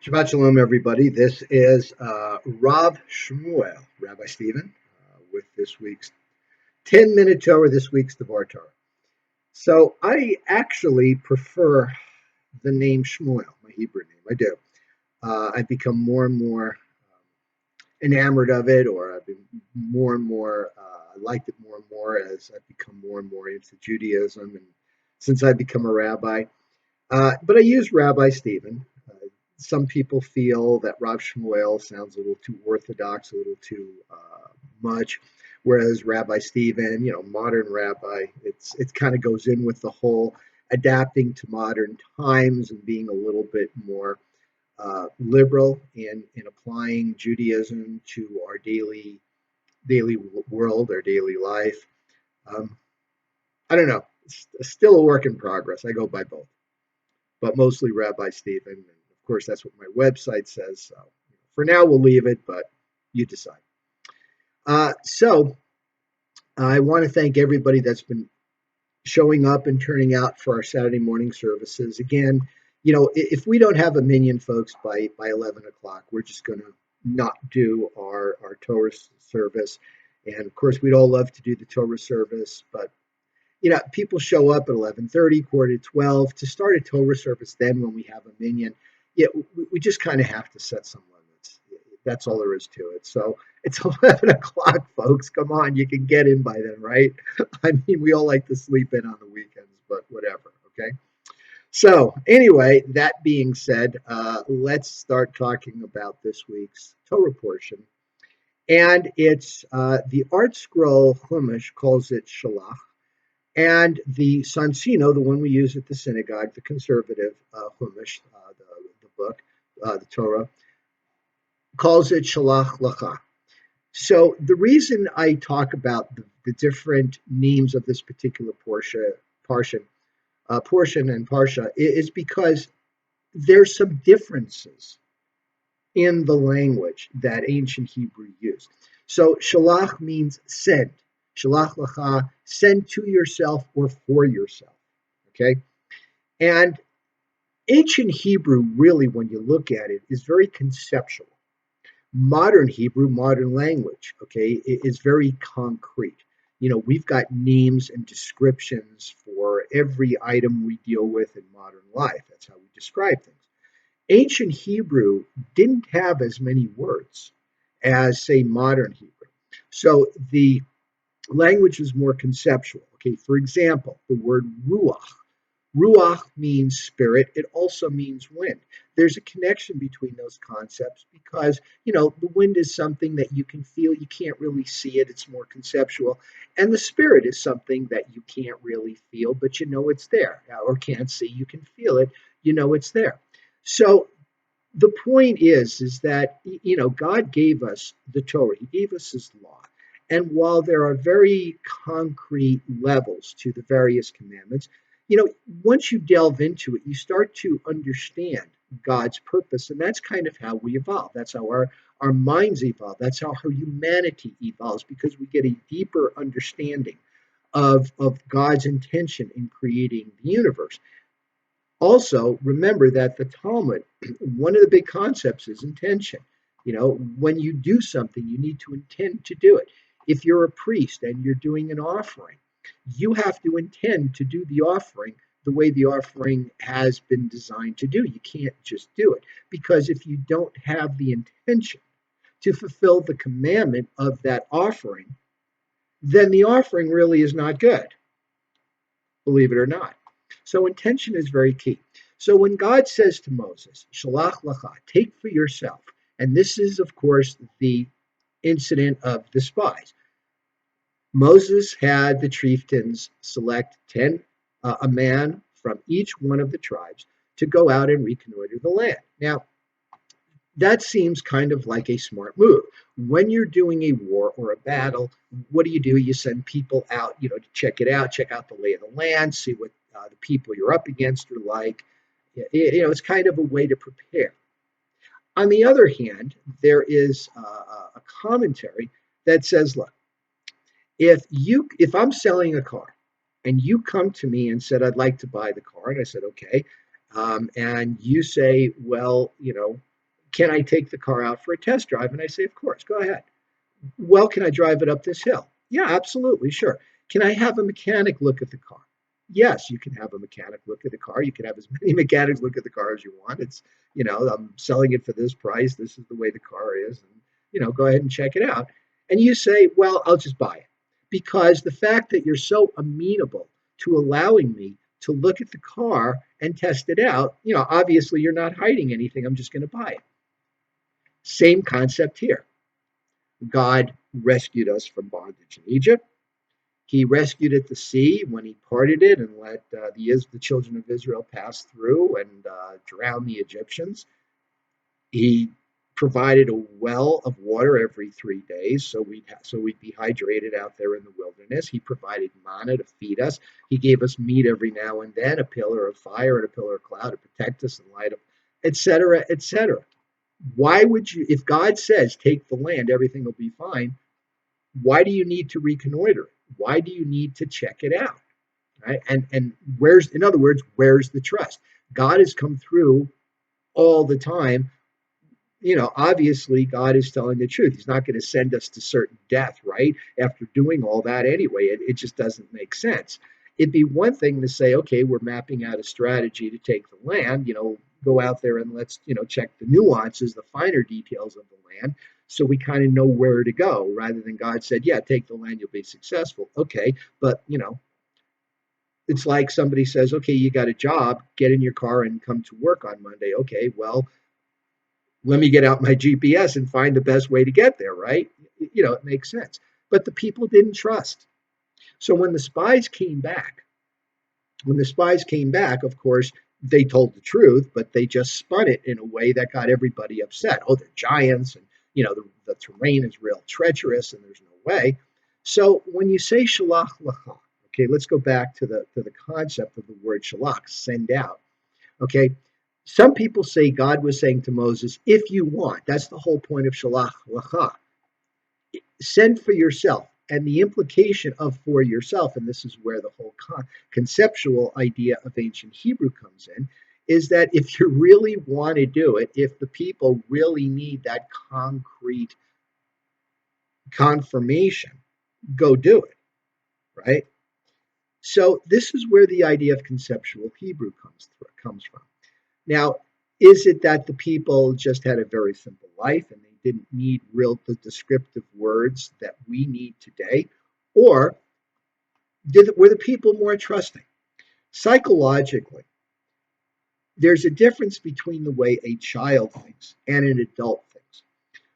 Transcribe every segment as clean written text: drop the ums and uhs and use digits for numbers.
Shabbat Shalom, everybody. This is Rav Shmuel, Rabbi Stephen, with this week's 10-minute Torah, this week's Devar Torah. So I actually prefer the name Shmuel, my Hebrew name. I do. I've become more and more enamored of it, or I've been more and more, I liked it more and more as I've become more and more into Judaism and since I've become a rabbi. But I use Rabbi Stephen. Some people feel that Rav Shmuel sounds a little too orthodox, a little too much, whereas Rabbi Stephen, modern rabbi, it kind of goes in with the whole adapting to modern times and being a little bit more liberal in applying Judaism to our daily world, our daily life. Um, I don't know. It's still a work in progress. I go by both, but mostly Rabbi Stephen. And of course, that's what my website says. So for now, we'll leave it, but you decide. So I want to thank everybody that's been showing up and turning out for our Saturday morning services. Again, if we don't have a minyan, folks, by 11 o'clock, we're just going to not do our Torah service. And of course, we'd all love to do the Torah service, but people show up at 11:30, quarter to 12 to start a Torah service. Then when we have a minyan, we just kind of have to set some limits. That's all there is to it. So it's 11 o'clock, folks. Come on, you can get in by then, right? I mean, we all like to sleep in on the weekends, but whatever, okay? So anyway, that being said, let's start talking about this week's Torah portion. And it's the Art Scroll Chumash calls it Shelach. And the Sansino, the one we use at the synagogue, the conservative Chumash, the book, the Torah, calls it Shelach Lecha. So the reason I talk about the different names of this particular portion and parsha is because there's some differences in the language that ancient Hebrew used. So shalach means send. Shalach lecha, send to yourself or for yourself. Okay? And ancient Hebrew, really, when you look at it, is very conceptual. Modern Hebrew, modern language, okay, is very concrete. We've got names and descriptions for every item we deal with in modern life. That's how we describe things. Ancient Hebrew didn't have as many words as, say, modern Hebrew. So the language was more conceptual. Okay, for example, the word ruach. Ruach means spirit. It also means wind. There's a connection between those concepts because, the wind is something that you can feel. You can't really see it. It's more conceptual. And the spirit is something that you can't really feel, but it's there. Or can't see. You can feel it. It's there. So the point is that God gave us the Torah. He gave us His law, and while there are very concrete levels to the various commandments, once you delve into it, you start to understand God's purpose, and that's kind of how we evolve. That's how our minds evolve. That's how our humanity evolves because we get a deeper understanding of God's intention in creating the universe. Also, remember that the Talmud, one of the big concepts is intention. When you do something, you need to intend to do it. If you're a priest and you're doing an offering, you have to intend to do the offering the way the offering has been designed to do. You can't just do it because if you don't have the intention to fulfill the commandment of that offering, then the offering really is not good, believe it or not. So intention is very key. So when God says to Moses, Shalach Lecha, take for yourself, and this is, of course, the incident of the spies. Moses had the chieftains select a man from each one of the tribes to go out and reconnoiter the land. Now, that seems kind of like a smart move. When you're doing a war or a battle, what do? You send people out, to check it out, check out the lay of the land, see what the people you're up against are like. It's kind of a way to prepare. On the other hand, there is a commentary that says, look, if I'm selling a car and you come to me and said, I'd like to buy the car, and I said, okay, and you say, well, can I take the car out for a test drive? And I say, of course, go ahead. Well, can I drive it up this hill? Yeah, absolutely, sure. Can I have a mechanic look at the car? Yes, you can have a mechanic look at the car. You can have as many mechanics look at the car as you want. It's, I'm selling it for this price. This is the way the car is. And, go ahead and check it out. And you say, well, I'll just buy it. Because the fact that you're so amenable to allowing me to look at the car and test it out, obviously you're not hiding anything. I'm just going to buy it. Same concept here. God rescued us from bondage in Egypt. He rescued at the sea when he parted it and let the children of Israel pass through and drown the Egyptians. He provided a well of water every 3 days, so we'd be hydrated out there in the wilderness. He provided manna to feed us. He gave us meat every now and then, a pillar of fire and a pillar of cloud to protect us and light up, etc., etc. Why would you, if God says take the land, everything will be fine? Why do you need to reconnoiter? Why do you need to check it out? Right? And in other words, where's the trust? God has come through all the time. Obviously God is telling the truth. He's not going to send us to certain death, right? After doing all that anyway, it just doesn't make sense. It'd be one thing to say, okay, we're mapping out a strategy to take the land, go out there and let's, check the nuances, the finer details of the land. So we kind of know where to go rather than God said, yeah, take the land, you'll be successful. Okay. But, it's like somebody says, okay, you got a job, get in your car and come to work on Monday. Okay, well, let me get out my GPS and find the best way to get there, right? It makes sense. But the people didn't trust. So when the spies came back, of course, they told the truth, but they just spun it in a way that got everybody upset. Oh, they're giants, and the terrain is real treacherous, and there's no way. So when you say Shelach Lecha, okay, let's go back to the concept of the word Shelach, send out. Okay, some people say God was saying to Moses, if you want, that's the whole point of Shelach Lecha, send for yourself. And the implication of for yourself, and this is where the whole conceptual idea of ancient Hebrew comes in, is that if you really want to do it, if the people really need that concrete confirmation, go do it, right? So this is where the idea of conceptual Hebrew comes from. Now, is it that the people just had a very simple life and they didn't need the descriptive words that we need today? Or were the people more trusting? Psychologically, there's a difference between the way a child thinks and an adult thinks.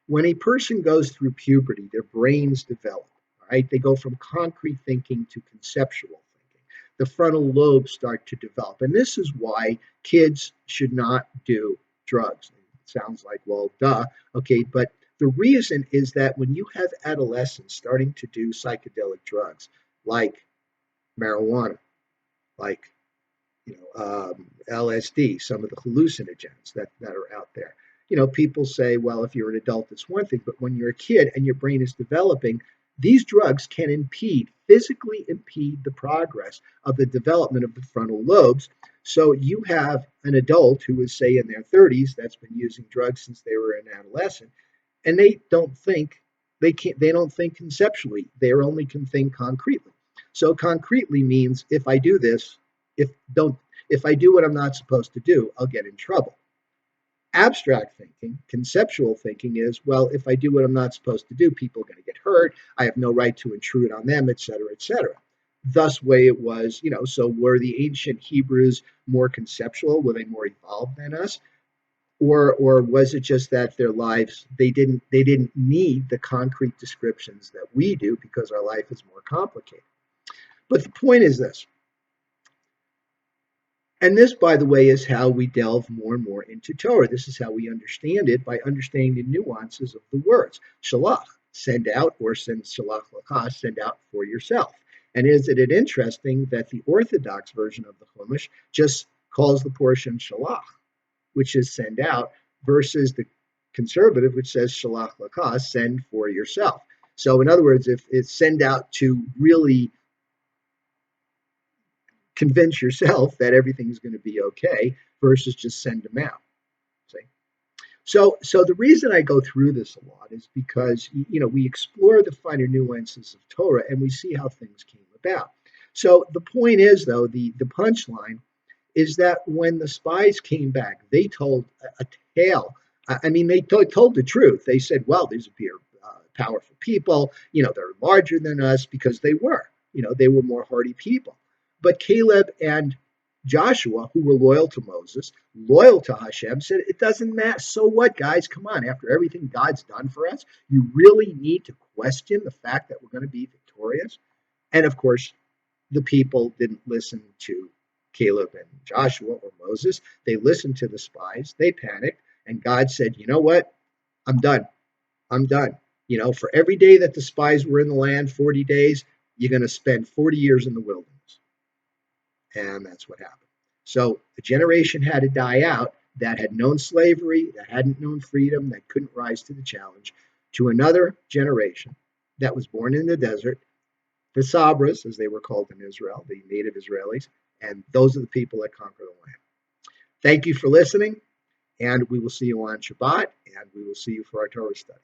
When a person goes through puberty, their brains develop, right? They go from concrete thinking to conceptual thinking. The frontal lobes start to develop. And this is why kids should not do drugs. It sounds like, well, duh. Okay, but the reason is that when you have adolescents starting to do psychedelic drugs like marijuana, like LSD, some of the hallucinogens that are out there. People say, well, if you're an adult, it's one thing, but when you're a kid and your brain is developing, these drugs can physically impede the progress of the development of the frontal lobes. So you have an adult who is, say, in their 30s that's been using drugs since they were an adolescent, and they don't think conceptually. They only can think concretely. So concretely means if I do this, if I do what I'm not supposed to do, I'll get in trouble. Abstract thinking, conceptual thinking is, well, if I do what I'm not supposed to do, people are going to get hurt. I have no right to intrude on them, etc., etc. Thus, way it was, so were the ancient Hebrews more conceptual? Were they more evolved than us? Or was it just that their lives, they didn't need the concrete descriptions that we do because our life is more complicated? But the point is this. And this, by the way, is how we delve more and more into Torah. This is how we understand it, by understanding the nuances of the words. Shalach, send out, or send Shalach Lecha, send out for yourself. And isn't it interesting that the Orthodox version of the Chumash just calls the portion Shalach, which is send out, versus the conservative, which says Shalach Lecha, send for yourself. So in other words, if it's send out to really convince yourself that everything's going to be okay versus just send them out. See? So the reason I go through this a lot is because we explore the finer nuances of Torah and we see how things came about. So the point is, though, the punchline is that when the spies came back, they told a tale. I mean, they told the truth. They said, "Well, these are powerful people. They're larger than us," because they were. They were more hardy people. But Caleb and Joshua, who were loyal to Moses, loyal to Hashem, said, "It doesn't matter. So what, guys? Come on. After everything God's done for us, you really need to question the fact that we're going to be victorious." And of course, the people didn't listen to Caleb and Joshua or Moses. They listened to the spies. They panicked. And God said, "You know what? I'm done. I'm done. For every day that the spies were in the land, 40 days, you're going to spend 40 years in the wilderness." And that's what happened. So the generation had to die out that had known slavery, that hadn't known freedom, that couldn't rise to the challenge, to another generation that was born in the desert, the Sabras, as they were called in Israel, the native Israelis, and those are the people that conquer the land. Thank you for listening, and we will see you on Shabbat, and we will see you for our Torah study.